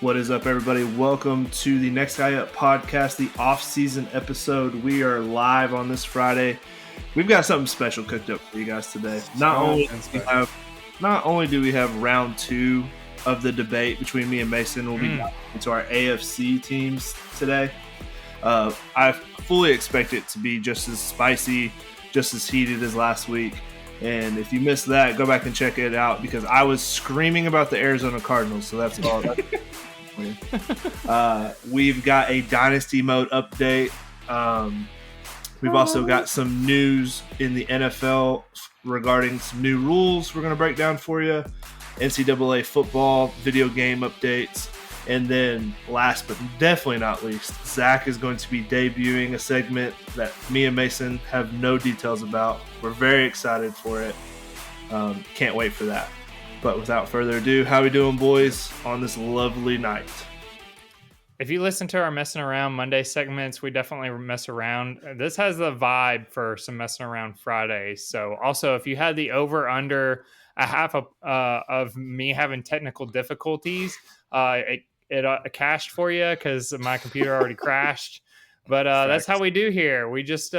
What is up, everybody? Welcome to the Next Guy Up podcast, the Offseason episode. We are live on this Friday. We've got something special cooked up for you guys today. Not only do we have round two of the debate between me and Mason, we'll be into our AFC teams today. I fully expect it to be just as spicy, just as heated as last week. And if you missed that, go back and check it out because I was screaming about the Arizona Cardinals. So that's all. We've got a Dynasty mode update. We've also got some news in the NFL regarding some new rules we're going to break down for you. NCAA football, video game updates. And then last but definitely not least, Zach is going to be debuting a segment that me and Mason have no details about. We're very excited for it. Can't wait for that. But without further ado, how we doing, boys, on this lovely night? If you listen to our Messing Around Monday segments, we definitely mess around. This has the vibe for some Messing Around Fridays. So also, if you had the over-under a half of me having technical difficulties, it cached for you because my computer already crashed. But that's how we do here. We just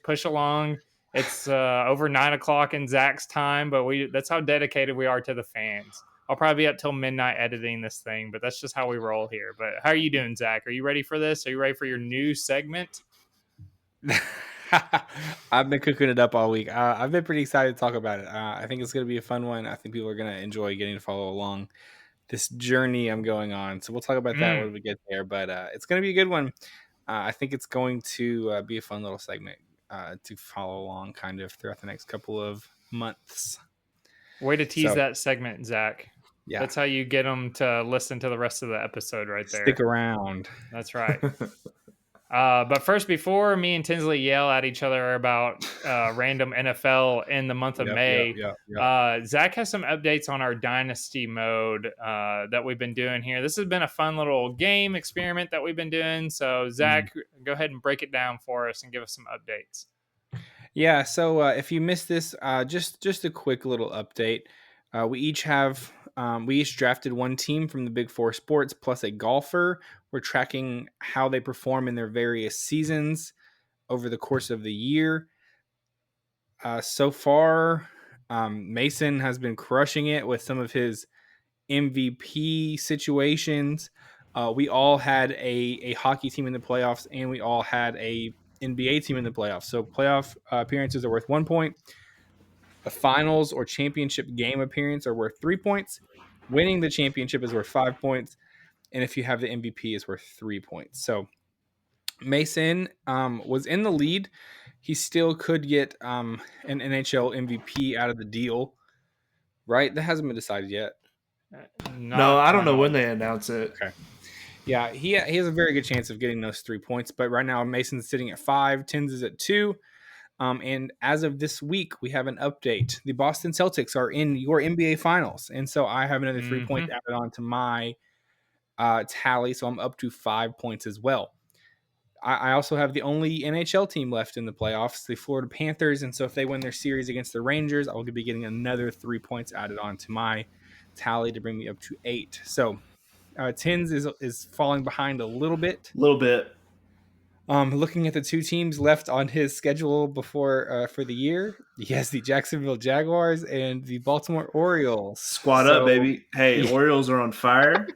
push along. It's over 9 o'clock in Zach's time, but that's how dedicated we are to the fans. I'll probably be up till midnight editing this thing, but that's just how we roll here. But how are you doing, Zach? Are you ready for this? Are you ready for your new segment? I've been cooking it up all week. I've been pretty excited to talk about it. I think it's going to be a fun one. I think people are going to enjoy getting to follow along this journey I'm going on. So we'll talk about that when we get there. But it's going to be a good one. I think it's going to be a fun little segment to follow along kind of throughout the next couple of months. Way to tease that segment, Zach. Yeah. That's how you get them to listen to the rest of the episode right there. Stick around. That's right. But first, before me and Tinsley yell at each other about random NFL in the month of May, Zach has some updates on our Dynasty mode that we've been doing here. This has been a fun little game experiment that we've been doing. So, Zach, go ahead and break it down for us and give us some updates. Yeah, so if you missed this, just a quick little update. We each drafted one team from the Big Four sports plus a golfer. We're tracking how they perform in their various seasons over the course of the year. So far, Mason has been crushing it with some of his MVP situations. We all had a hockey team in the playoffs, and we all had a NBA team in the playoffs. So playoff appearances are worth 1 point. A finals or championship game appearance are worth 3 points. Winning the championship is worth 5 points. And if you have the MVP, it's worth 3 points. So Mason was in the lead. He still could get an NHL MVP out of the deal, right? That hasn't been decided yet. No, I don't know when they announce it. Okay. Yeah, he has a very good chance of getting those 3 points. But right now, Mason's sitting at 5. Tins is at 2. And as of this week, we have an update. The Boston Celtics are in your NBA Finals. And so I have another 3 points added on to my tally. So I'm up to 5 points as well. I also have the only NHL team left in the playoffs, the Florida Panthers. And so if they win their series against the Rangers, I will be getting another 3 points added on to my tally to bring me up to 8. So Tins is falling behind a little bit. Looking at the two teams left on his schedule before for the year, he has the Jacksonville Jaguars and the Baltimore Orioles. Squad up, baby. Hey, Orioles are on fire.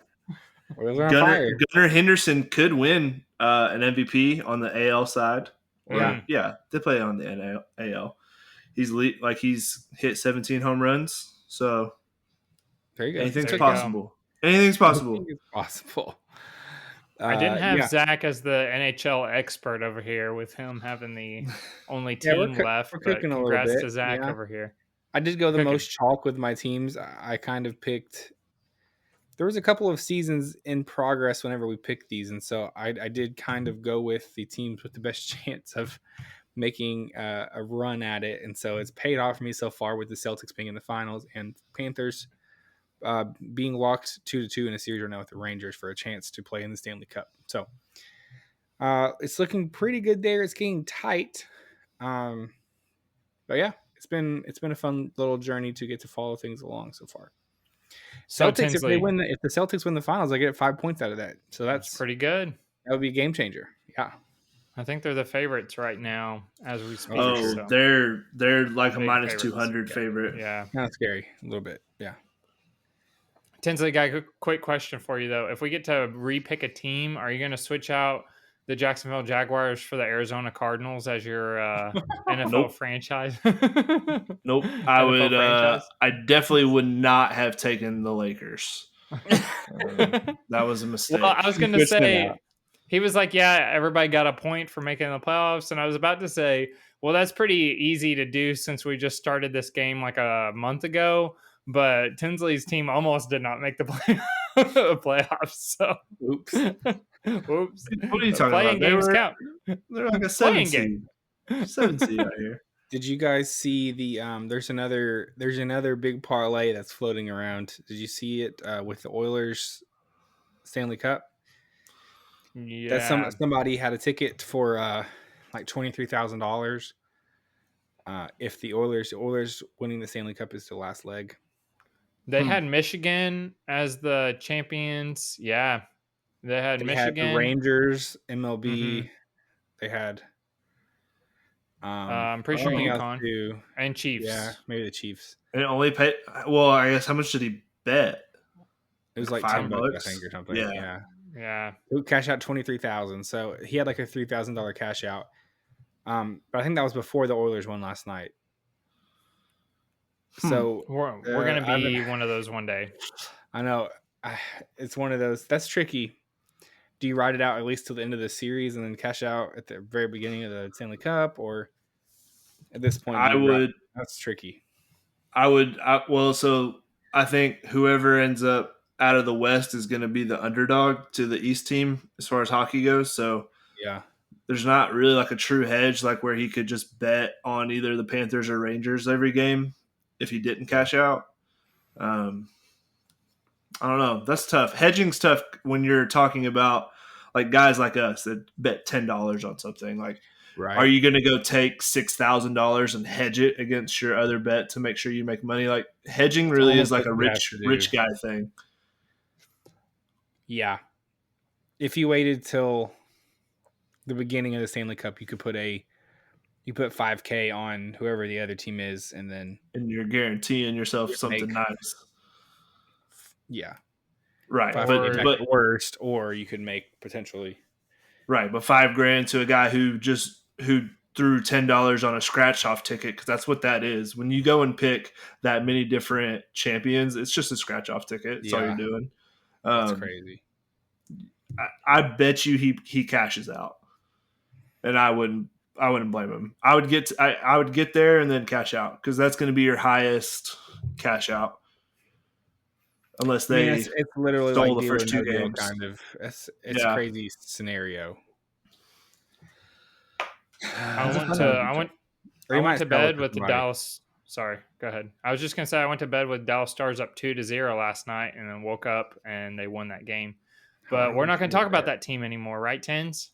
Gunnar Henderson could win an MVP on the AL side. Yeah, they play on the AL. He's hit 17 home runs. So very good. Anything's possible. Anything's possible. I didn't have Zach as the NHL expert over here with him having the only team left. We're cooking a little bit. To Zach over here. I did go the most chalk with my teams. I kind of picked. There was a couple of seasons in progress whenever we picked these, and so I did kind of go with the teams with the best chance of making a run at it, and so it's paid off for me so far with the Celtics being in the finals and Panthers being locked 2-2 in a series right now with the Rangers for a chance to play in the Stanley Cup. So It's looking pretty good there. It's getting tight. But yeah, it's been a fun little journey to get to follow things along so far. So Celtics, if Tinsley, the Celtics win the finals, I get 5 points out of that. So that's pretty good. that would be a game changer. Yeah. I think they're the favorites right now as we speak. Oh, so. they're like a Big minus favorites. 200 favorite. Yeah. Kind of scary a little bit. Yeah. Tinsley, got a quick question for you, though. If we get to re-pick a team, are you going to switch out the Jacksonville Jaguars for the Arizona Cardinals as your NFL Nope. franchise? Nope. I would. I definitely would not have taken the Lakers. That was a mistake. Well, I was going to say, he was like, yeah, everybody got a point for making the playoffs. And I was about to say, well, that's pretty easy to do since we just started this game like a month ago. But Tinsley's team almost did not make the playoffs. So, oops. Oops. What are you talking Playing about? games count. They're like a 7 seed. 7 seed out here. Did you guys see the there's another big parlay that's floating around. Did you see it with the Oilers Stanley Cup? Yeah. That somebody had a ticket for like $23,000. If the Oilers winning the Stanley Cup is the last leg. They had Michigan as the champions. Yeah. They had Michigan. Had the Rangers, MLB. Mm-hmm. They had I'm pretty sure UConn and Chiefs. Yeah, maybe the Chiefs. And it only paid. Well, I guess how much did he bet? It was like $10, I think, or something. Yeah. He cash out $23,000. So he had like a $3,000 cash out. But I think that was before the Oilers won last night. So we're going to be one of those one day. I know. It's one of those. That's tricky. Do you ride it out at least till the end of the series and then cash out at the very beginning of the Stanley Cup, or at this point? That's tricky. So I think whoever ends up out of the West is going to be the underdog to the East team as far as hockey goes. So yeah, there's not really like a true hedge, like where he could just bet on either the Panthers or Rangers every game if he didn't cash out. I don't know. That's tough. Hedging's tough when you're talking about like guys like us that bet $10 on something. Like, Are you going to go take $6,000 and hedge it against your other bet to make sure you make money? Like hedging really is like a rich guy thing. Yeah. If you waited till the beginning of the Stanley Cup, you put $5,000 on whoever the other team is, and you're guaranteeing yourself something nice. Yeah. Right. But worst, or you could make potentially. Right. But $5,000 to a guy who threw $10 on a scratch off ticket, because that's what that is. When you go and pick that many different champions, it's just a scratch off ticket. That's all you're doing. That's crazy. I bet you he cashes out, and I wouldn't blame him. I would get there and then cash out, because that's going to be your highest cash out. Unless they it's literally stole like the first two games. Kind of. It's a crazy scenario. I went to bed with the Dallas. Sorry, go ahead. I was just gonna say I went to bed with Dallas Stars up 2-0 last night, and then woke up and they won that game. But we're not going to talk about that team anymore, right, Tins?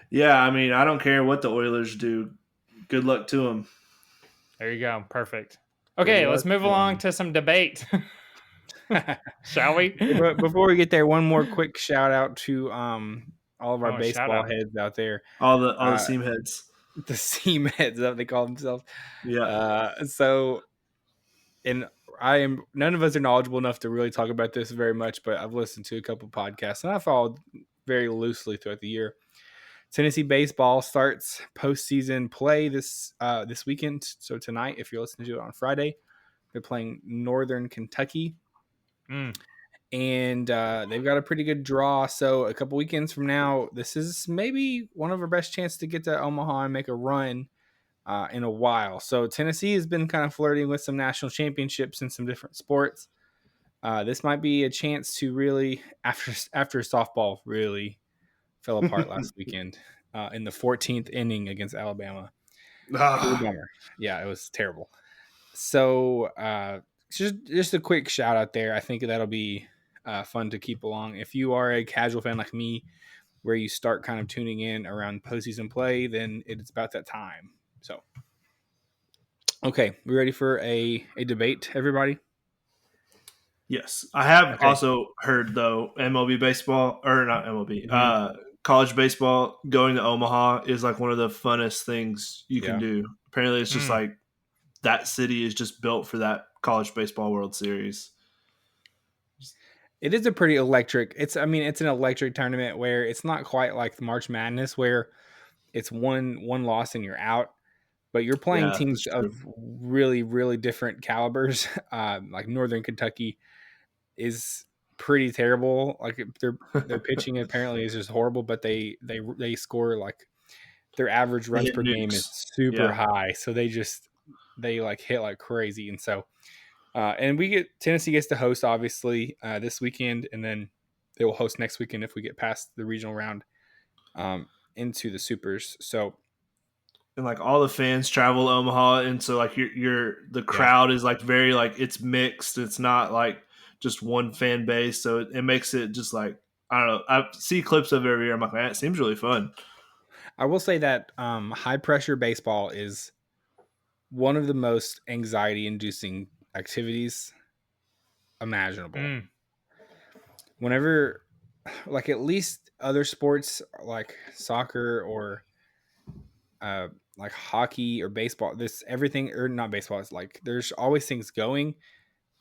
Yeah, I mean, I don't care what the Oilers do. Good luck to them. There you go. Perfect. Okay, let's move along to some debate. Shall we? But before we get there, one more quick shout out to all of our baseball heads out there. All the seam heads. The seam heads, that they call themselves. Yeah. None of us are knowledgeable enough to really talk about this very much, but I've listened to a couple podcasts and I followed very loosely throughout the year. Tennessee baseball starts postseason play this weekend. So tonight, if you're listening to it on Friday, they're playing Northern Kentucky. And they've got a pretty good draw. So a couple weekends from now, this is maybe one of our best chances to get to Omaha and make a run in a while. So Tennessee has been kind of flirting with some national championships in some different sports. This might be a chance to really, after softball really fell apart last weekend in the 14th inning against Alabama. Yeah, it was terrible. So just a quick shout out there. I think that'll be fun to keep along. If you are a casual fan like me, where you start kind of tuning in around postseason play, then it's about that time. So, okay, we ready for a debate, everybody? Yes, I have Okay. also heard though MLB baseball or not MLB, Mhm. college baseball going to Omaha is like one of the funnest things you can Yeah. do. Apparently, it's just Mm. like that city is just built for that college baseball World Series. It is a pretty electric. It's an electric tournament where it's not quite like the March Madness where it's one loss and you're out, but you're playing Yeah, that's teams of true. really, really different calibers. Like Northern Kentucky is pretty terrible. Like their pitching apparently is just horrible, but they score like their average They runs hit per game is nukes. super Yeah, high. So they like hit like crazy. And so and Tennessee gets to host obviously this weekend, and then they will host next weekend if we get past the regional round into the supers. So and like all the fans travel to Omaha, and so like you're the yeah, crowd is like very like it's mixed. It's not like just one fan base, so it makes it just like I don't know. I see clips of it every year. I'm like, man, it seems really fun. I will say that high pressure baseball is one of the most anxiety inducing activities imaginable. Mm. Whenever, like, at least other sports like soccer or like hockey or baseball, this everything, or not baseball, is like there's always things going.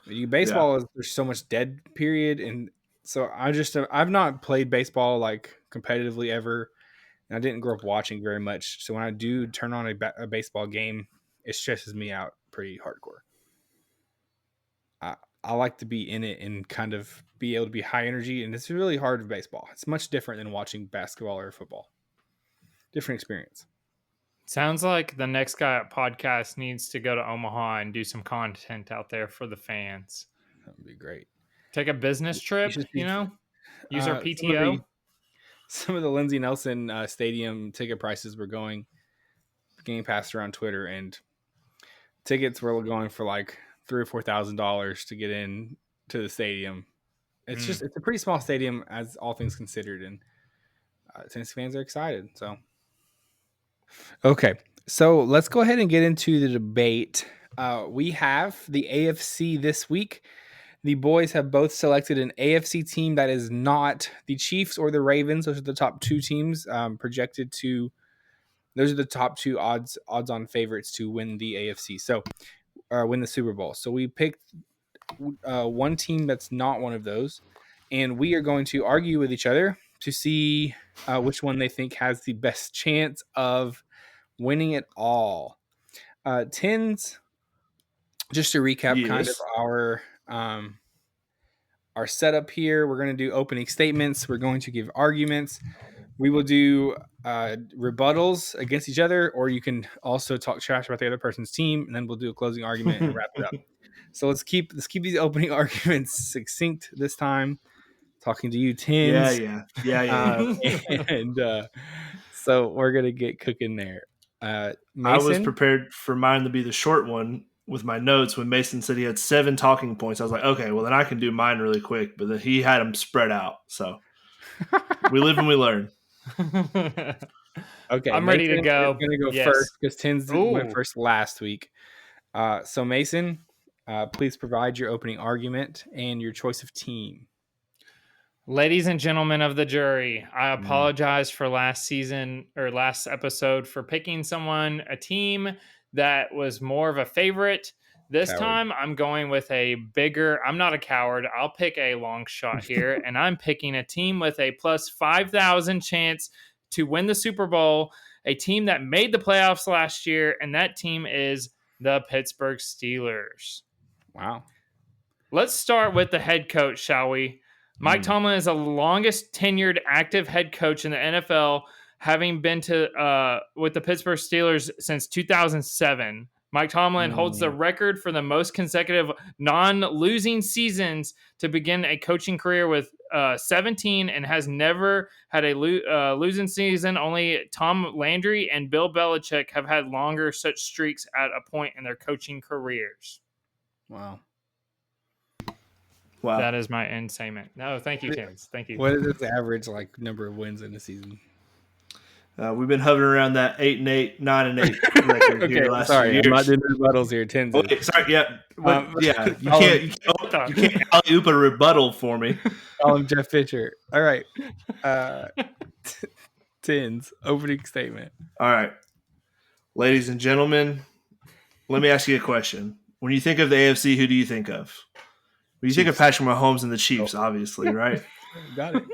Yeah, Baseball is there's so much dead period, and so I've not played baseball like competitively ever, and I didn't grow up watching very much. So when I do turn on a baseball game, it stresses me out pretty hardcore. I like to be in it and kind of be able to be high energy, and it's really hard with baseball. It's much different than watching basketball or football. Different experience. Sounds like the next guy at podcast needs to go to Omaha and do some content out there for the fans. That would be great. Take a business You trip, should see use our some of the PTO. Lindsey Nelson stadium ticket prices were getting passed around Twitter, and tickets were going for like $3,000 or $4,000 to get in to the stadium. It's a pretty small stadium as all things considered, and Tennessee fans are excited. So okay, so let's go ahead and get into the debate. We have the AFC this week. The boys have both selected an AFC team that is not the Chiefs or the Ravens. Those are the top two teams projected to. Those are the top two odds-on favorites to win the AFC. So win the Super Bowl. So we picked one team that's not one of those, and we are going to argue with each other to see which one they think has the best chance of winning it all. Tens, just to recap, kind of yes, our setup here. We're going to do opening statements. We're going to give arguments. We will do rebuttals against each other, or you can also talk trash about the other person's team, and then we'll do a closing argument and wrap it up. So let's keep these opening arguments succinct this time. Talking to you, Tins, yeah. and so we're gonna get cooking there. I was Mason, prepared for mine to be the short one with my notes when Mason said he had 7 talking points. I was like, okay, well then I can do mine really quick, but then he had them spread out. So we live and we learn. okay, I'm ready to Mason is go. gonna go Yes. first because Tins went Ooh. first last week. So Mason, please provide your opening argument and your choice of team. Ladies and gentlemen of the jury, I apologize for last episode for picking a team that was more of a favorite. This Coward. time I'm going with I'm not a coward. I'll pick a long shot here, and I'm picking a team with a plus 5,000 chance to win the Super Bowl, a team that made the playoffs last year, and that team is the Pittsburgh Steelers. Wow. Let's start with the head coach, shall we? Mike Tomlin is the longest tenured active head coach in the NFL, having been with the Pittsburgh Steelers since 2007. Mike Tomlin holds the record for the most consecutive non-losing seasons to begin a coaching career with 17, and has never had a losing season. Only Tom Landry and Bill Belichick have had longer such streaks at a point in their coaching careers. Wow. Wow. That is my end statement. No, thank you, Tins. Thank you. What is its average number of wins in the season? We've been hovering around that 8-8, 9-8 record Okay, here last sorry, few I'm not years. doing rebuttals here. Tins. Wait, sorry, yeah, yeah. You Colin- can't alley-oop a rebuttal for me. Call him Jeff Fisher. All right. Tins, opening statement. All right, ladies and gentlemen, let me ask you a question. When you think of the AFC, who do you think of? When you think of Patrick Mahomes and the Chiefs, obviously, right? Got it.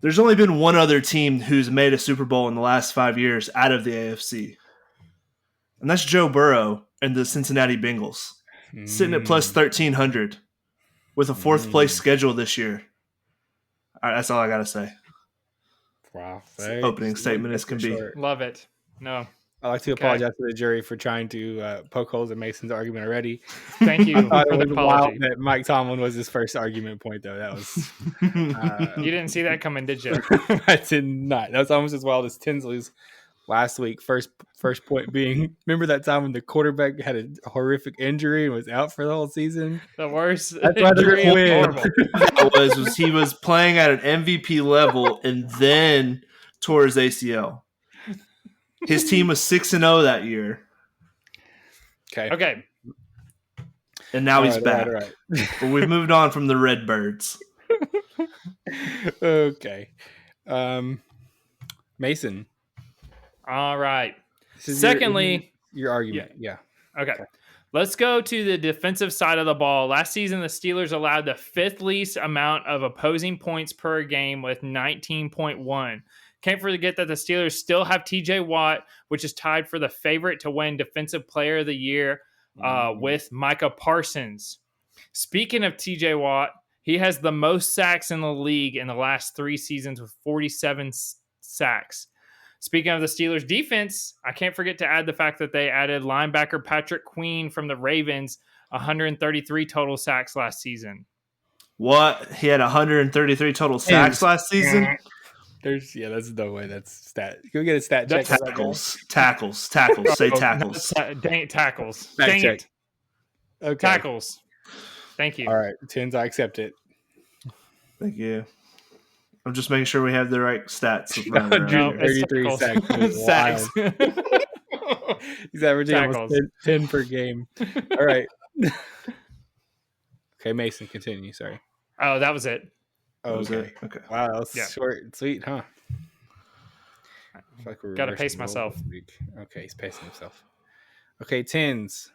There's only been one other team who's made a Super Bowl in the last 5 years out of the AFC, and that's Joe Burrow and the Cincinnati Bengals, sitting at plus 1,300 with a fourth-place schedule this year. All right, that's all I got to say. Wow. Opening statement as can be. Love it. No. I'd like to apologize to the jury for trying to poke holes in Mason's argument already. Thank you I thought for it the was wild apology. that Mike Tomlin was his first argument point, though. That was You didn't see that coming, did you? I did not. That was almost as wild as Tinsley's last week. First point being, remember that time when the quarterback had a horrific injury and was out for the whole season? The worst. That's why injury they're is horrible. That was he was playing at an MVP level and then tore his ACL. His team was 6-0 that year, Okay. and now he's back. All right. But we've moved on from the Redbirds. Okay. Mason. All right. This is Secondly, your argument. Yeah. Okay. Let's go to the defensive side of the ball. Last season, the Steelers allowed the fifth least amount of opposing points per game with 19.1. Can't forget that the Steelers still have TJ Watt, which is tied for the favorite to win Defensive Player of the Year with Micah Parsons. Speaking of TJ Watt, he has the most sacks in the league in the last 3 seasons with 47 sacks. Speaking of the Steelers defense, I can't forget to add the fact that they added linebacker Patrick Queen from the Ravens, 133 total sacks last season. What? He had 133 total sacks last season? That's no way. That's stat. Go get a stat check. Tackles. Say tackles. Dang it, tackles. Fact Dang check. it. Okay. Tackles. Thank you. All right. Tins, I accept it. Thank you. I'm just making sure we have the right stats. No, it's 33 tackles. sacks. Sacks. He's averaging almost Tackles. 10 per game. All right. Okay, Mason, continue. Sorry. Oh, that was it. Oh, Was okay. it? Okay. Wow, that was short and sweet, huh? I feel like we're Gotta reversing pace the role myself. this week. Okay, he's pacing himself. Okay, Tins.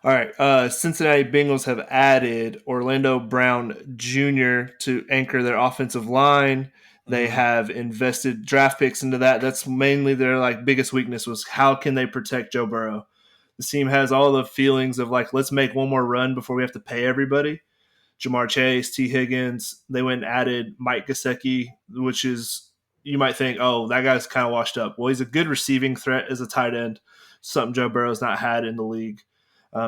All right. Cincinnati Bengals have added Orlando Brown Jr. to anchor their offensive line. They have invested draft picks into that. That's mainly their biggest weakness was how can they protect Joe Burrow. The team has all the feelings of let's make one more run before we have to pay everybody. Jamar Chase, T. Higgins. They went and added Mike Gesicki, which is you might think, oh, that guy's kind of washed up. Well, he's a good receiving threat as a tight end, something Joe Burrow's not had in the league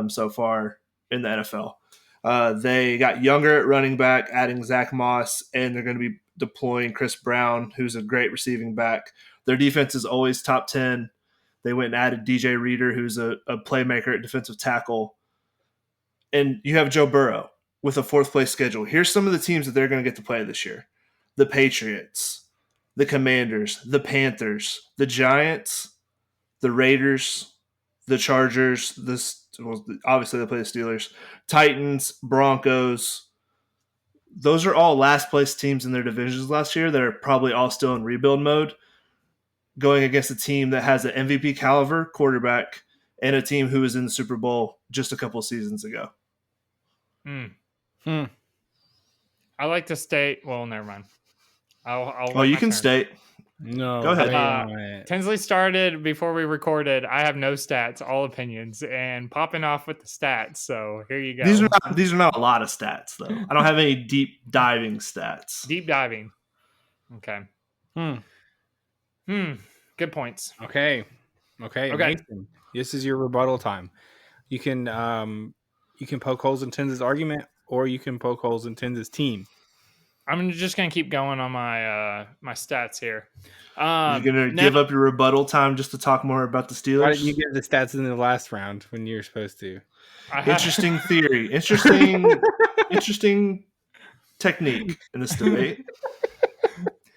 so far in the NFL. They got younger at running back, adding Zach Moss, and they're going to be deploying Chris Brown, who's a great receiving back. Their defense is always top 10. They went and added DJ Reader, who's a playmaker at defensive tackle. And you have Joe Burrow with a fourth-place schedule. Here's some of the teams that they're going to get to play this year. The Patriots, the Commanders, the Panthers, the Giants, the Raiders, the Chargers, obviously they play the Steelers, Titans, Broncos. Those are all last-place teams in their divisions last year that are probably all still in rebuild mode, going against a team that has an MVP caliber quarterback and a team who was in the Super Bowl just a couple of seasons ago. I like to state. Well, never mind. Well, you can state. No. Go ahead. Tinsley started before we recorded. I have no stats, all opinions, and popping off with the stats. So here you go. These are not a lot of stats, though. I don't have any deep diving stats. Deep diving. Okay. Good points. Okay. Mason, this is your rebuttal time. You can poke holes in Tins' argument, or you can poke holes in Tins' team. I'm just gonna keep going on my my stats here. You're gonna give up your rebuttal time just to talk more about the Steelers? Why didn't you give the stats in the last round when you were supposed to? Interesting theory. Interesting interesting technique in this debate.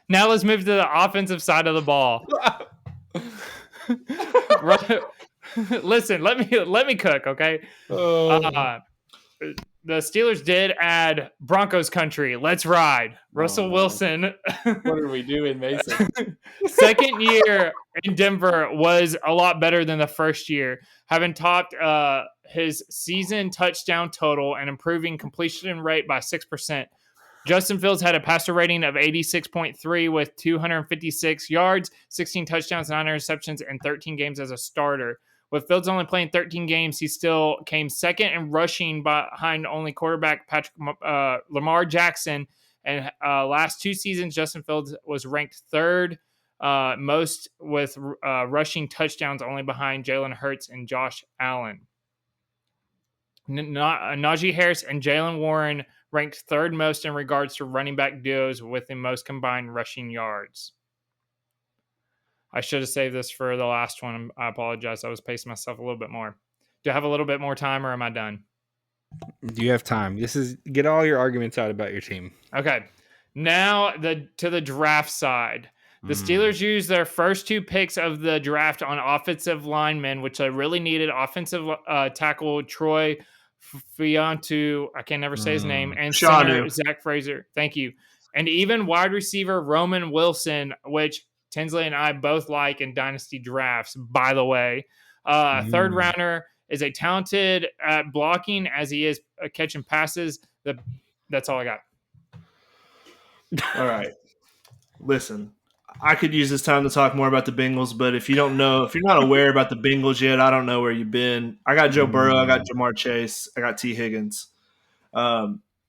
Now let's move to the offensive side of the ball. Listen, let me cook, okay? The Steelers did add Broncos country. Let's ride. Russell Wilson. What are we doing, Mason? Second year in Denver was a lot better than the first year, having topped his season touchdown total and improving completion rate by 6%. Justin Fields had a passer rating of 86.3 with 256 yards, 16 touchdowns, 9 interceptions, and 13 games as a starter. With Fields only playing 13 games, he still came second in rushing behind only quarterback Lamar Jackson. And last 2 seasons, Justin Fields was ranked third most with rushing touchdowns, only behind Jalen Hurts and Josh Allen. Najee Harris and Jalen Warren ranked third most in regards to running back duos with the most combined rushing yards. I should have saved this for the last one. I apologize. I was pacing myself a little bit more. Do I have a little bit more time or am I done? You have time. Get all your arguments out about your team. Okay. Now to the draft side. The Steelers used their first 2 picks of the draft on offensive linemen, which they really needed. Offensive tackle Troy Fiontu, I can never say his name, and center Zach Fraser. Thank you. And even wide receiver Roman Wilson, which Tinsley and I both like in dynasty drafts, by the way. Third rounder is a talented at blocking as he is catching passes. That's all I got. All right. Listen, I could use this time to talk more about the Bengals, but if you're not aware about the Bengals yet, I don't know where you've been. I got Joe Burrow, I got Jamar Chase, I got T. Higgins.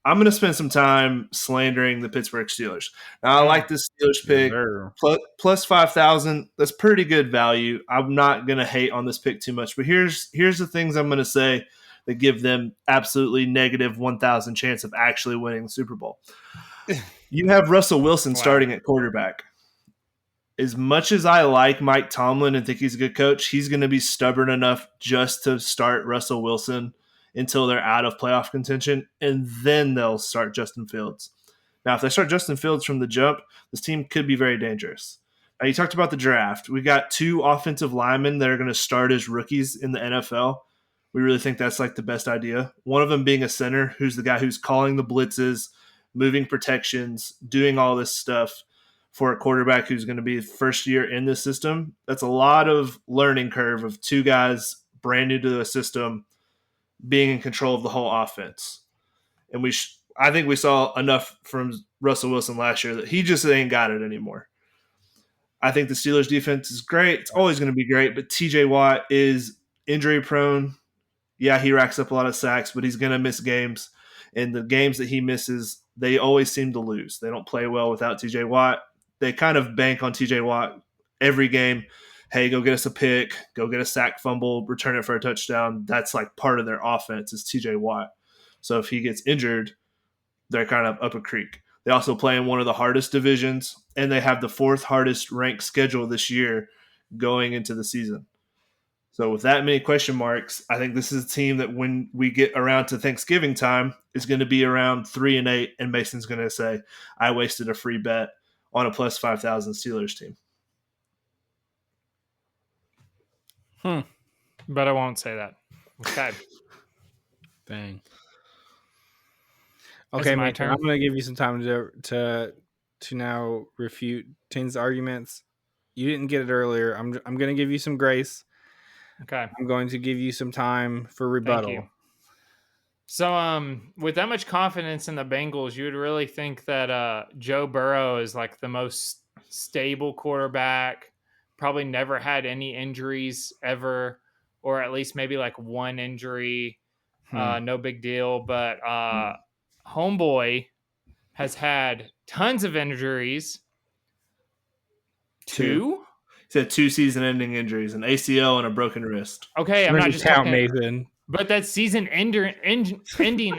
I'm going to spend some time slandering the Pittsburgh Steelers. Now, I like this Steelers pick. Plus 5,000. That's pretty good value. I'm not going to hate on this pick too much, but here's the things I'm going to say that give them absolutely negative 1,000 chance of actually winning the Super Bowl. You have Russell Wilson starting at quarterback. As much as I like Mike Tomlin and think he's a good coach, he's going to be stubborn enough just to start Russell Wilson until they're out of playoff contention, and then they'll start Justin Fields. Now, if they start Justin Fields from the jump, this team could be very dangerous. Now, you talked about the draft. We got 2 offensive linemen that are going to start as rookies in the NFL. We really think that's like the best idea. One of them being a center, who's the guy who's calling the blitzes, moving protections, doing all this stuff for a quarterback who's going to be first year in the system. That's a lot of learning curve of 2 guys brand new to the system being in control of the whole offense. And I think we saw enough from Russell Wilson last year that he just ain't got it anymore. I think the Steelers defense is great. It's always going to be great, but TJ Watt is injury prone. Yeah, he racks up a lot of sacks, but he's going to miss games. And the games that he misses, they always seem to lose. They don't play well without TJ Watt. They kind of bank on TJ Watt every game. Hey, go get us a pick, go get a sack fumble, return it for a touchdown. That's like part of their offense is TJ Watt. So if he gets injured, they're kind of up a creek. They also play in one of the hardest divisions, and they have the 4th hardest ranked schedule this year going into the season. So with that many question marks, I think this is a team that when we get around to Thanksgiving time is going to be around 3-8, and Mason's going to say, I wasted a free bet on a plus 5,000 Steelers team. But I won't say that. Okay. Dang. Okay, my turn. I'm going to give you some time to now refute Tane's arguments. You didn't get it earlier. I'm going to give you some grace. Okay. I'm going to give you some time for rebuttal. Thank you. So, with that much confidence in the Bengals, you would really think that Joe Burrow is like the most stable quarterback, probably never had any injuries ever, or at least maybe like one injury, no big deal. But Homeboy has had tons of injuries. 2? He said 2 season-ending injuries, an ACL and a broken wrist. Okay, I'm not just talking, Nathan. But that's season-ending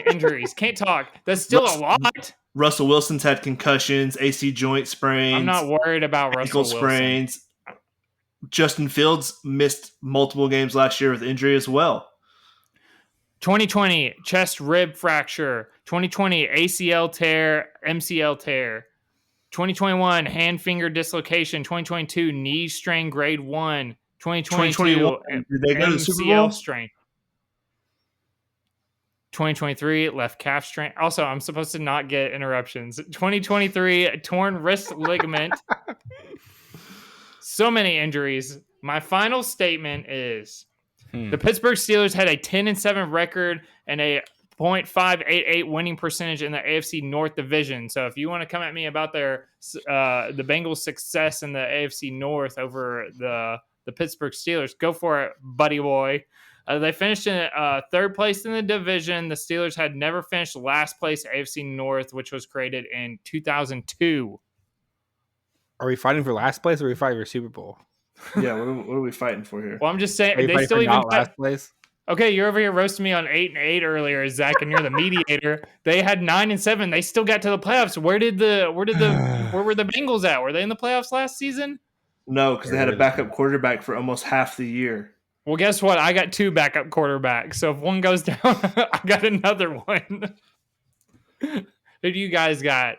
injuries. Can't talk. That's still a lot. Russell Wilson's had concussions, AC joint sprains. I'm not worried about Russell Wilson. Sprains. Justin Fields missed multiple games last year with injury as well. 2020 chest rib fracture. 2020 ACL tear, MCL tear. 2021 hand finger dislocation. 2022 knee strain grade 1. 2022 did they go to the Super MCL Bowl? strain. 2023 left calf strain. Also, I'm supposed to not get interruptions. 2023 torn wrist ligament. So many injuries. My final statement is the Pittsburgh Steelers had a 10-7 record and a .588 winning percentage in the AFC North division. So if you want to come at me about the Bengals' success in the AFC North over the Pittsburgh Steelers, go for it, buddy boy. They finished in third place in the division. The Steelers had never finished last place AFC North, which was created in 2002. Are we fighting for last place or are we fighting for Super Bowl? Yeah, what are we fighting for here? Well, I'm just saying they still even last place. Okay, you're over here roasting me on 8-8 earlier, Zach, and you're the mediator. They had 9-7. They still got to the playoffs. Where were the Bengals at? Were they in the playoffs last season? No, because they had a backup quarterback for almost half the year. Well, guess what? I got 2 backup quarterbacks. So if one goes down, I got another one. Who do you guys got?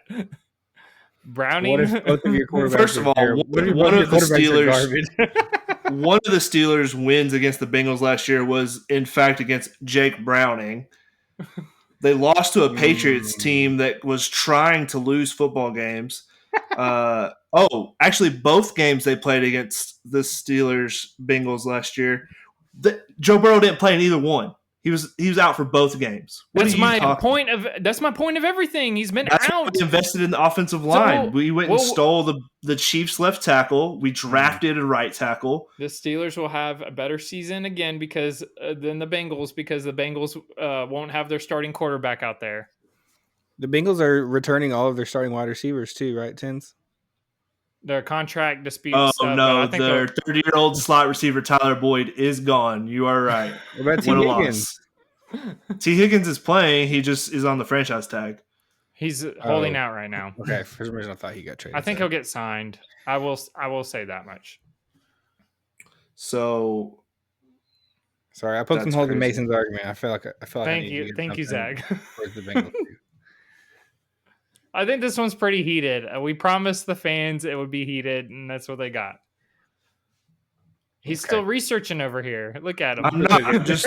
Browning? What if both of your quarterbacks First of all, one of the Steelers' wins against the Bengals last year was, in fact, against Jake Browning. They lost to a Patriots team that was trying to lose football games. Actually, both games they played against the Steelers-Bengals last year, Joe Burrow didn't play in either one. He was out for both games. That's my point of everything. He's been out. We invested in the offensive line. We went and stole the Chiefs' left tackle. We drafted a right tackle. The Steelers will have a better season again than the Bengals because the Bengals won't have their starting quarterback out there. The Bengals are returning all of their starting wide receivers too, right, Tins? Their contract disputes. Oh, no. Their 30-year-old slot receiver, Tyler Boyd, is gone. You are right. What about T. Higgins? T. Higgins is playing. He just is on the franchise tag. He's holding out right now. Okay. For some reason, I thought he got traded. I think he'll get signed. I will say that much. So, sorry, I poked some holes in Mason's argument. I feel like thank you, Zach. The Bengals. I think this one's pretty heated. We promised the fans it would be heated, and that's what they got. He's still researching over here. Look at him. I'm just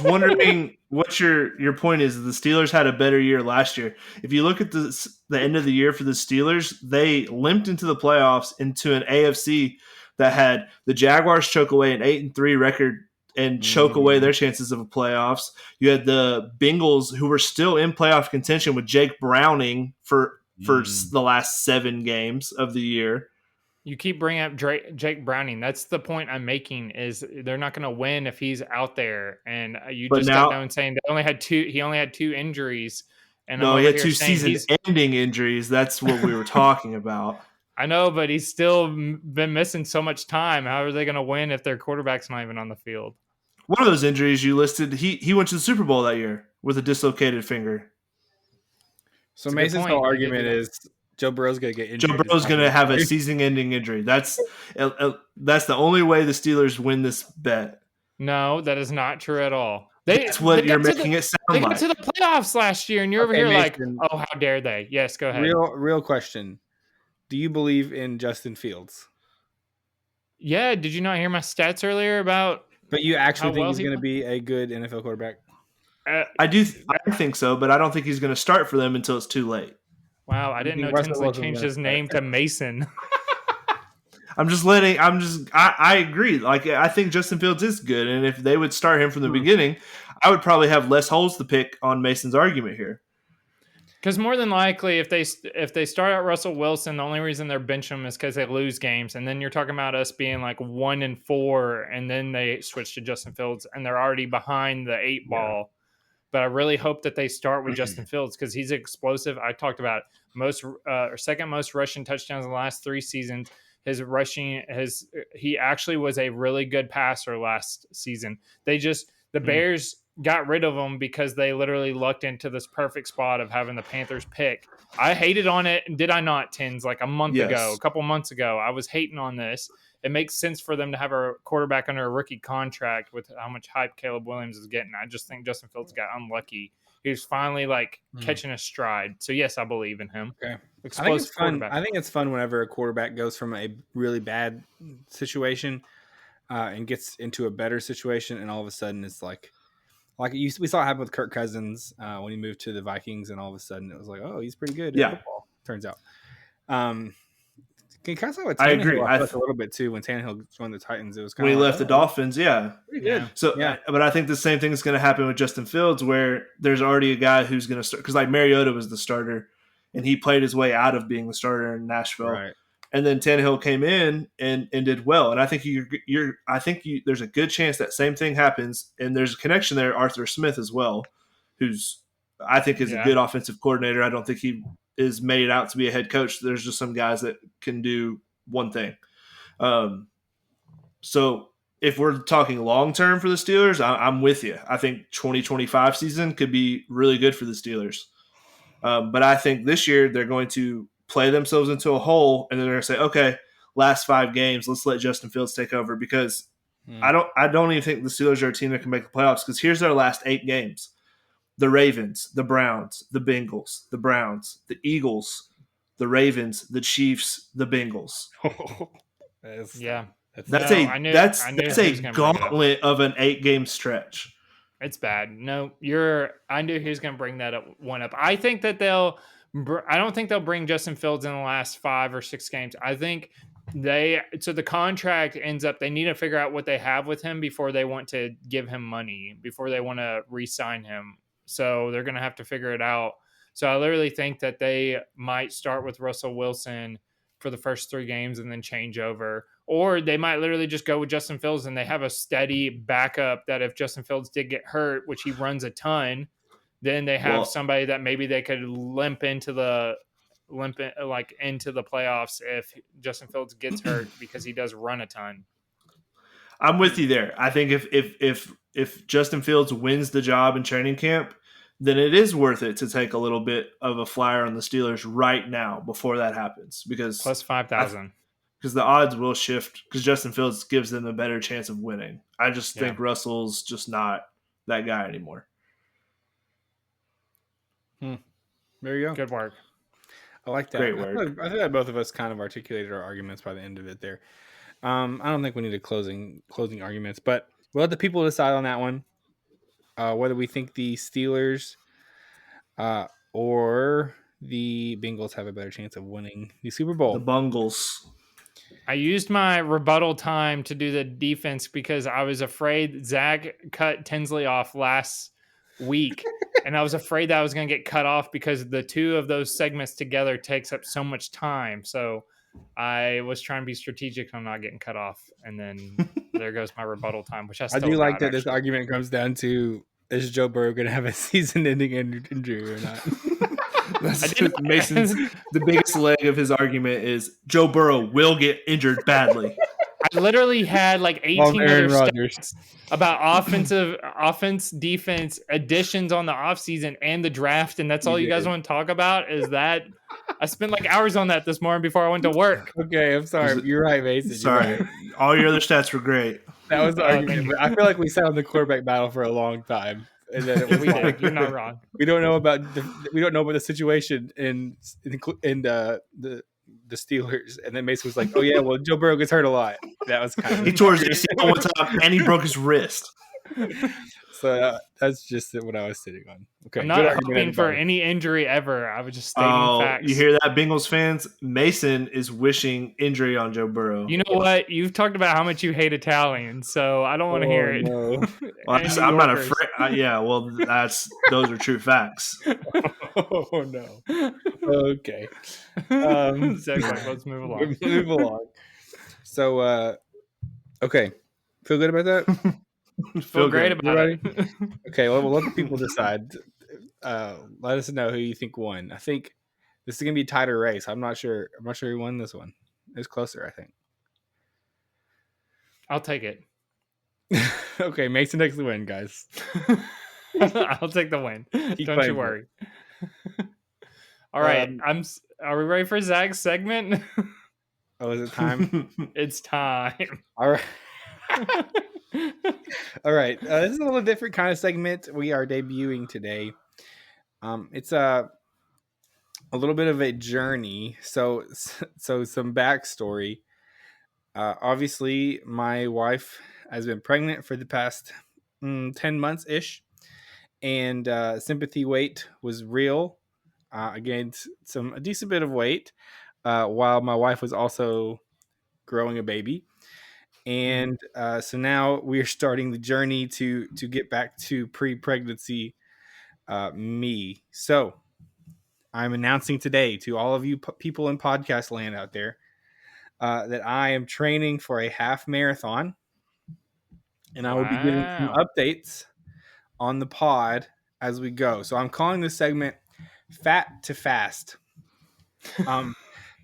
wondering what your point is. The Steelers had a better year last year. If you look at the end of the year for the Steelers, they limped into the playoffs into an AFC that had the Jaguars choke away an 8-3 record and choke away their chances of a playoffs. You had the Bengals, who were still in playoff contention with Jake Browning for the last 7 games of the year. You keep bringing up Jake Browning. That's the point I'm making. Is they're not going to win if he's out there. And you got down saying they only had 2. He only had 2 injuries. And no, he had 2 season-ending injuries. That's what we were talking about. I know, but he's still been missing so much time. How are they going to win if their quarterback's not even on the field? One of those injuries you listed, he went to the Super Bowl that year with a dislocated finger. So Mason's whole argument is Joe Burrow's going to get injured. Joe Burrow's going to have a season-ending injury. That's the only way the Steelers win this bet. No, that is not true at all. That's what you're making it sound like. They got to the playoffs last year, and you're over here Mason, like, oh, how dare they? Yes, go ahead. Real question. Do you believe in Justin Fields? Yeah. Did you not hear my stats earlier about? But you actually think he's going to be a good NFL quarterback? I do. I think so, but I don't think he's going to start for them until it's too late. Wow, I didn't know Tinsley changed his name to Mason. I agree. Like, I think Justin Fields is good, and if they would start him from the beginning, I would probably have less holes to pick on Mason's argument here. Because more than likely, if they start out Russell Wilson, the only reason they're benching him is because they lose games. And then you're talking about us being like 1-4, and then they switch to Justin Fields, and they're already behind the 8 ball. But I really hope that they start with Justin Fields because he's explosive. I talked about second most rushing touchdowns in the last 3 seasons. His rushing he actually was a really good passer last season. The Bears got rid of him because they literally lucked into this perfect spot of having the Panthers pick. I hated on it, did I not, Tins? Like a couple months ago, I was hating on this, it makes sense for them to have a quarterback under a rookie contract with how much hype Caleb Williams is getting. I just think Justin Fields got unlucky. He was finally catching a stride. So yes, I believe in him. Okay. Explosive quarterback. I think it's fun whenever a quarterback goes from a really bad situation and gets into a better situation, and all of a sudden it's we saw it happen with Kirk Cousins when he moved to the Vikings, and all of a sudden it was like, oh, he's pretty good at football. Turns out. Can kind of with Tannehill, I agree. I felt a little bit too when Tannehill joined the Titans. It was kind when of he left the Dolphins. Yeah, pretty good. So, but I think the same thing is going to happen with Justin Fields, where there's already a guy who's going to start because Mariota was the starter, and he played his way out of being the starter in Nashville. Right. And then Tannehill came in and did well. And I think there's a good chance that same thing happens. And there's a connection there. Arthur Smith as well, who's I think is a good offensive coordinator. I don't think he is made out to be a head coach. There's just some guys that can do one thing. So if we're talking long term for the Steelers, I'm with you. I think 2025 season could be really good for the Steelers. But I think this year they're going to play themselves into a hole, and then they're going to say, okay, last 5 games, let's let Justin Fields take over, because I don't even think the Steelers are a team that can make the playoffs, because here's their last 8 games. The Ravens, the Browns, the Bengals, the Browns, the Eagles, the Ravens, the Chiefs, the Bengals. That's a gauntlet of an 8-game stretch. It's bad. No, I knew he was going to bring that one up. I think that I don't think they'll bring Justin Fields in the last 5 or 6 games. I think so the contract ends up, they need to figure out what they have with him before they want to give him money, before they want to re-sign him. So they're going to have to figure it out. So I literally think that they might start with Russell Wilson for the first 3 games and then change over. Or they might literally just go with Justin Fields and they have a steady backup that if Justin Fields did get hurt, which he runs a ton, then they have somebody that maybe they could limp into the playoffs if Justin Fields gets hurt, because he does run a ton. I'm with you there. I think if Justin Fields wins the job in training camp, then it is worth it to take a little bit of a flyer on the Steelers right now before that happens, because plus 5,000. Because the odds will shift, because Justin Fields gives them a better chance of winning. I just think Russell's just not that guy anymore. There you go. Good work. I like that. Great work. I think that both of us kind of articulated our arguments by the end of it there. I don't think we need a closing arguments, but we'll let the people decide on that one. Whether we think the Steelers or the Bengals have a better chance of winning the Super Bowl. The Bungles. I used my rebuttal time to do the defense because I was afraid Zach cut Tinsley off last week. And I was afraid that I was going to get cut off because the 2 of those segments together takes up so much time. So I was trying to be strategic on not getting cut off. And then there goes my rebuttal time, which I do like that this argument comes down to, is Joe Burrow going to have a season-ending injury or not? Mason's the biggest leg of his argument is Joe Burrow will get injured badly. I literally had 18 other stats about offense, defense, additions on the offseason and the draft, and that's all you guys want to talk about. Is that I spent hours on that this morning before I went to work. Okay, I'm sorry. You're right, Mason. Sorry. Right. All your other stats were great. That was the argument. But I feel like we sat on the quarterback battle for a long time. And then it was You're not wrong. We don't know about the situation in the Steelers, and then Mason was like, "Oh yeah, well Joe Burrow gets hurt a lot." That was kind of he tore his ACL one time and he broke his wrist. So that's just what I was sitting on. Okay, I'm not hoping for any injury ever. I was just stating facts. You hear that, Bengals fans? Mason is wishing injury on Joe Burrow. You know what? You've talked about how much you hate Italians, so I don't want to hear it. No. Well, I'm not afraid. Yeah, well, those are true facts. Oh no. Okay. Let's move along. So, okay, feel good about that. Feel great about it. Okay, well, we'll let the people decide. Let us know who you think won. I think this is gonna be a tighter race. I'm not sure who won this one. It's closer, I think. I'll take it. Okay, Mason takes the win, guys. I'll take the win. Don't you worry. All right, are we ready for Zach's segment? Oh, is it time? It's time. All right. All right. This is a little different kind of segment we are debuting today. It's a little bit of a journey. So some backstory. Obviously, my wife has been pregnant for the past 10 months ish, and sympathy weight was real. Gained a decent bit of weight while my wife was also growing a baby. And so now we're starting the journey to get back to pre-pregnancy me. So I'm announcing today to all of you people in podcast land out there that I am training for a half marathon, and I will be giving some updates on the pod as we go. So I'm calling this segment "Fat to Fast."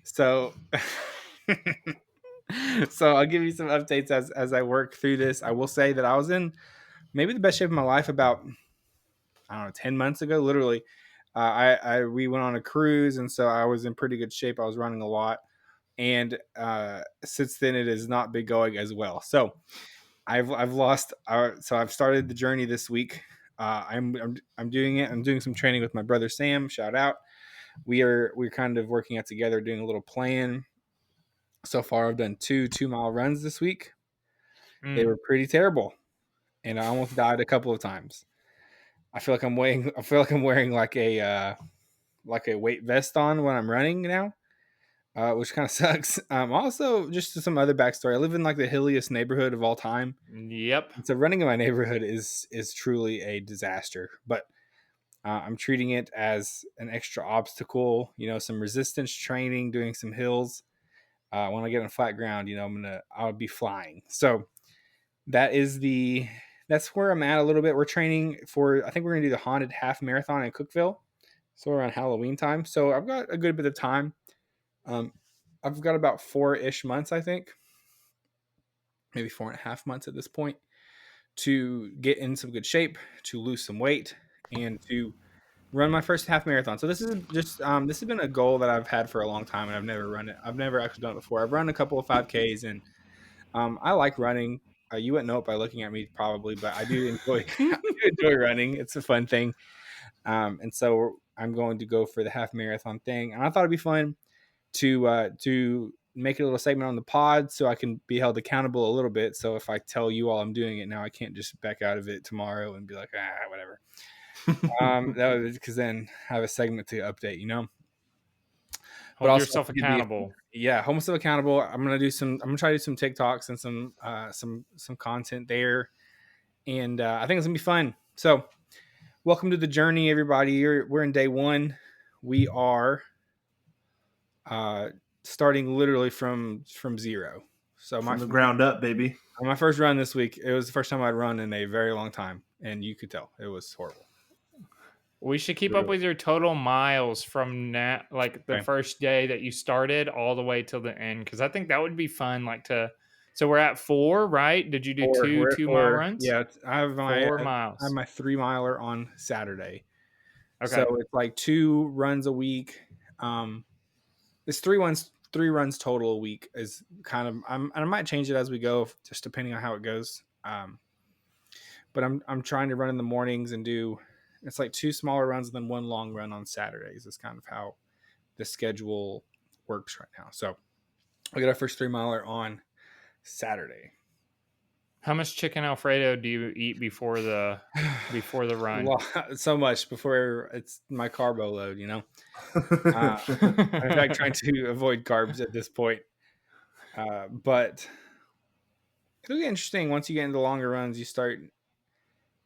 So so I'll give you some updates as I work through this. I will say that I was in maybe the best shape of my life about 10 months ago. Literally, we went on a cruise, and so I was in pretty good shape. I was running a lot, and since then it has not been going as well. So I've lost. So I've started the journey this week. I'm doing it. I'm doing some training with my brother Sam. Shout out. We're kind of working out together, doing a little plan. So far, I've done 2-mile runs this week. They were pretty terrible, and I almost died a couple of times. I feel like I'm wearing like a weight vest on when I'm running now, which kind of sucks. Also, just some other backstory. I live in like the hilliest neighborhood of all time. Yep. So running in my neighborhood is truly a disaster. But I'm treating it as an extra obstacle. Some resistance training, doing some hills. When I get on flat ground, I'll be flying. So that's where I'm at a little bit. We're training for, I think we're going to do the haunted half marathon in Cookeville. So around Halloween time. So I've got a good bit of time. I've got about 4-ish months, I think. Maybe 4.5 months at this point to get in some good shape, to lose some weight, and to run my first half marathon. So this is just this has been a goal that I've had for a long time, and I've never run it. I've never actually done it before. I've run a couple of 5Ks, and I like running. You wouldn't know it by looking at me probably, but I do enjoy running. It's a fun thing, and so I'm going to go for the half marathon thing. And I thought it'd be fun to make a little segment on the pod so I can be held accountable a little bit. So if I tell you all I'm doing it now, I can't just back out of it tomorrow and be like, whatever. That was because then I have a segment to update, Hold yourself accountable. Hold myself accountable. I'm gonna try to do some TikToks and some content there, and I think it's gonna be fun. So, welcome to the journey, everybody. We're in day 1. We are starting literally from zero. So from the ground up, baby. My first run this week, it was the first time I'd run in a very long time, and you could tell it was horrible. We should keep up with your total miles from the first day that you started all the way till the end, because I think that would be fun. So we're at 4, right? Did you do 2-mile runs? Yeah, I have 4 miles. I have my 3-miler on Saturday. Okay, so it's like 2 runs a week. It's 3 runs total a week. Is kind of I might change it as we go, just depending on how it goes. But I'm trying to run in the mornings and do. It's like 2 smaller runs and then 1 long run on Saturdays. Is kind of how the schedule works right now. So we got our first 3-miler on Saturday. How much chicken Alfredo do you eat before the run? So much before it's my carbo load, I'm in fact trying to avoid carbs at this point. But it'll be interesting once you get into longer runs. You start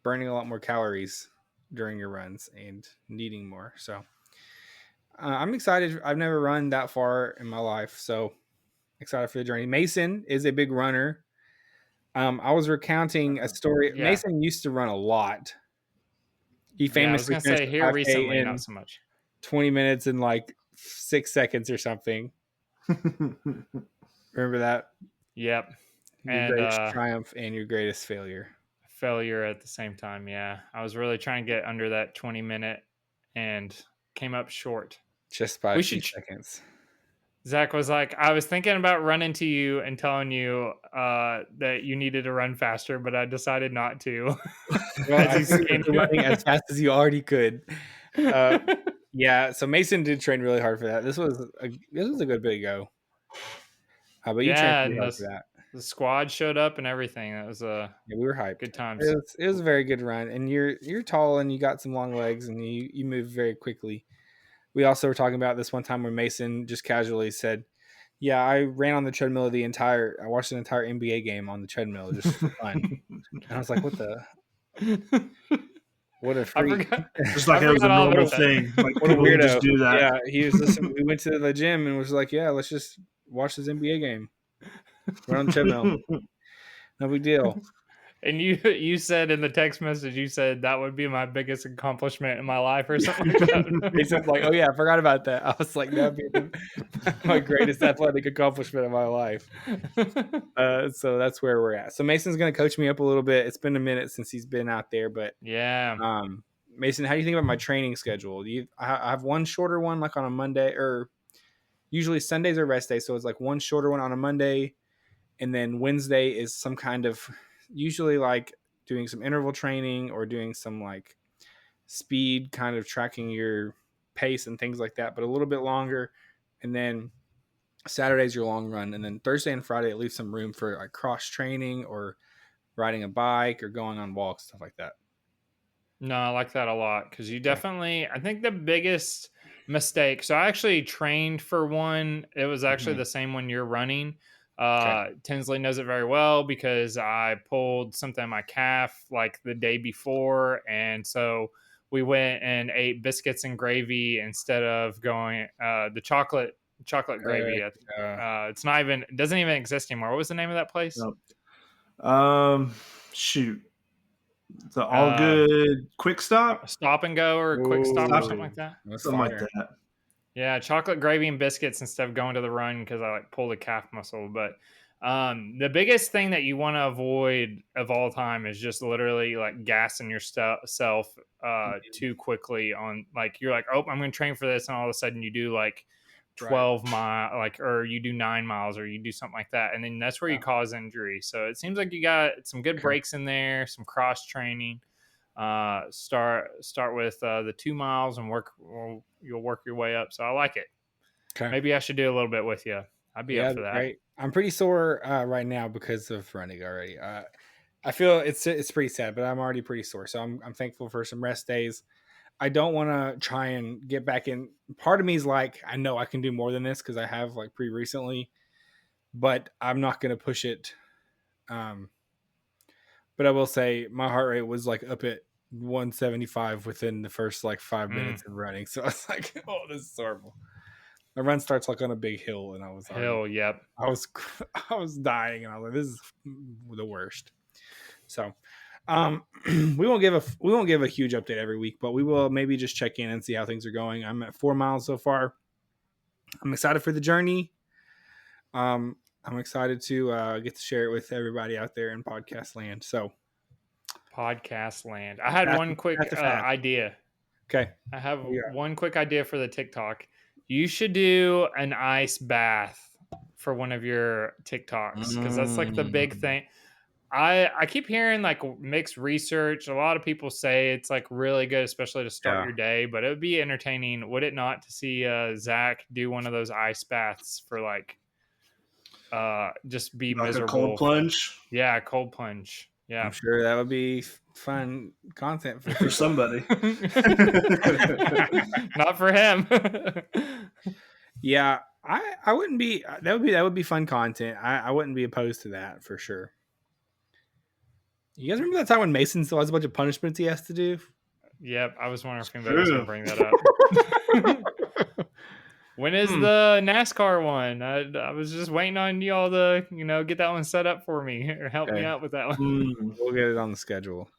burning a lot more calories during your runs and needing more. So I'm excited. I've never run that far in my life, so excited for the journey. Mason is a big runner. I was recounting a story. Yeah. Mason used to run a lot. He famously I was gonna say here recently, not so much. 20 minutes in like 6 seconds or something. Remember that? Yep. Your greatest triumph and your greatest failure. Failure at the same time, yeah. I was really trying to get under that 20-minute and came up short. Just by a few seconds. Zach was like, I was thinking about running to you and telling you that you needed to run faster, but I decided not to. Well, As I he's figured you're running as fast as you already could. Yeah, so Mason did train really hard for that. This was a good bit ago. But you trained yeah, pretty and hard for that. the squad showed up and everything. That was Yeah, we were hyped. good times. It was a very good run, and you're tall and you got some long legs and you move very quickly. We also were talking about this one time where Mason just casually said, "Yeah, I ran on the treadmill I watched an entire NBA game on the treadmill just for fun." And I was like, what a freak. Just like it was a normal thing. Like What a people would weirdo. just do that. Yeah, he was listening. We went to the gym and was like, "Yeah, let's just watch this NBA game. Run on the treadmill. No big deal." And you said in the text message, you said that would be my biggest accomplishment in my life or something like that. He said like, "Oh yeah, I forgot about that." I was like, "That'd be my greatest athletic accomplishment of my life." So that's where we're at. So Mason's going to coach me up a little bit. It's been a minute since he's been out there, but yeah. Mason, how do you think about my training schedule? I have one shorter one like on a Monday, or usually Sundays are rest days, so it's like one shorter one on a Monday, and then Wednesday is some kind of usually like doing some interval training or doing some like speed kind of tracking your pace and things like that, but a little bit longer. And then Saturday's your long run, and then Thursday and Friday it leaves some room for like cross training or riding a bike or going on walks, stuff like that. No, I like that a lot because you definitely, I think the biggest mistake. So I actually trained for one. It was actually the same one you're running. Tinsley knows it very well because I pulled something in my calf like the day before. And so we went and ate biscuits and gravy instead of going the chocolate gravy. It's not even, it doesn't even exist anymore. What was the name of that place? Nope. Shoot. The All Good Quick Stop? Stop and Go or Quick Stop or something like that? Something like that. Yeah, chocolate gravy and biscuits instead of going to the run because I like pulled a calf muscle. But the biggest thing that you want to avoid of all time is just literally like gassing yourself too quickly on like you're like, oh, I'm going to train for this, and all of a sudden you do like 12 mile like or you do 9 miles or you do something like that, and then that's where you cause injury. So it seems like you got some good breaks in there, some cross training. Start with the 2 miles and you'll work your way up. So I like it. Okay. Maybe I should do a little bit with you. I'd be up for that. Right. I'm pretty sore right now because of running already. I feel it's pretty sad, but I'm already pretty sore. So I'm thankful for some rest days. I don't want to try and get back in. Part of me is like, I know I can do more than this because I have like pretty recently, but I'm not going to push it. But I will say my heart rate was like up at 175 within the first like 5 minutes of running. So I was like, oh, this is horrible. My run starts like on a big hill, and I was yep. I was dying, and I was like, this is the worst. So we won't give a huge update every week, but we will maybe just check in and see how things are going. I'm at 4 miles so far. I'm excited for the journey. I'm excited to get to share it with everybody out there in podcast land. So podcast land. I had one quick idea. Okay. I have one quick idea for the TikTok. You should do an ice bath for one of your TikToks because that's like the big thing. I keep hearing like mixed research. A lot of people say it's like really good, especially to start your day, but it would be entertaining, would it not, to see Zach do one of those ice baths for like just be like miserable. A cold plunge? Yeah, cold plunge. Yeah. I'm sure that would be fun content for somebody. Not for him. Yeah, I wouldn't be that would be fun content. I wouldn't be opposed to that for sure. You guys remember that time when Mason still has a bunch of punishments he has to do? Yep, I was wondering if anybody was going to bring that up. When is the NASCAR one? I was just waiting on y'all to, get that one set up for me or help me out with that one. We'll get it on the schedule.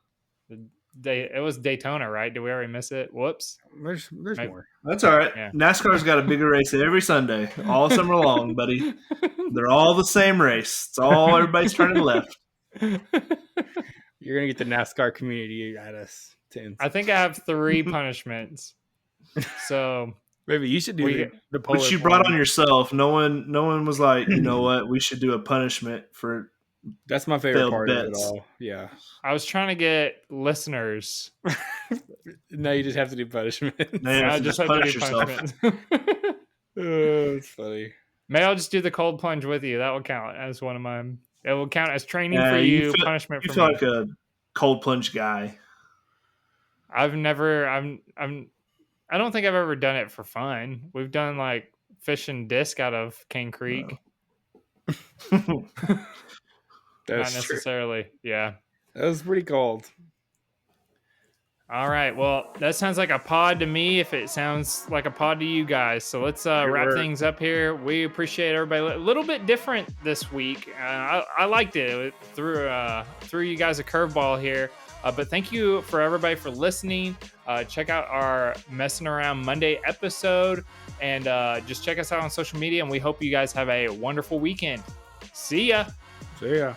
It was Daytona, right? Did we already miss it? Whoops. There's more. That's all right. Yeah. NASCAR's got a bigger race every Sunday, all summer long, buddy. They're all the same race. It's all everybody's turning left. You're gonna get the NASCAR community at us. I think I have 3 punishments. So Maybe you should do the polar Which you brought on plunge. yourself. No one was like, you know what, we should do a punishment for That's my favorite failed part of it bets. all. Yeah. I was trying to get listeners. No, you just have to do punishment. Man, I you just just have to punish do yourself. punishment. It's funny. Maybe I'll just do the cold plunge with you. That will count as one of mine. It will count as training for you you, feel, punishment you for feel me. like a cold plunge guy. I don't think I've ever done it for fun. We've done like fish and disc out of Cane Creek. That's Not necessarily. true. Yeah. That was pretty cold. All right. Well, that sounds like a pod to me if it sounds like a pod to you guys. So let's wrap things up here. We appreciate everybody. A little bit different this week. I liked it. It threw you guys a curveball here. But thank you for everybody for listening. Check out our Messing Around Monday episode. And just check us out on social media. And we hope you guys have a wonderful weekend. See ya. See ya.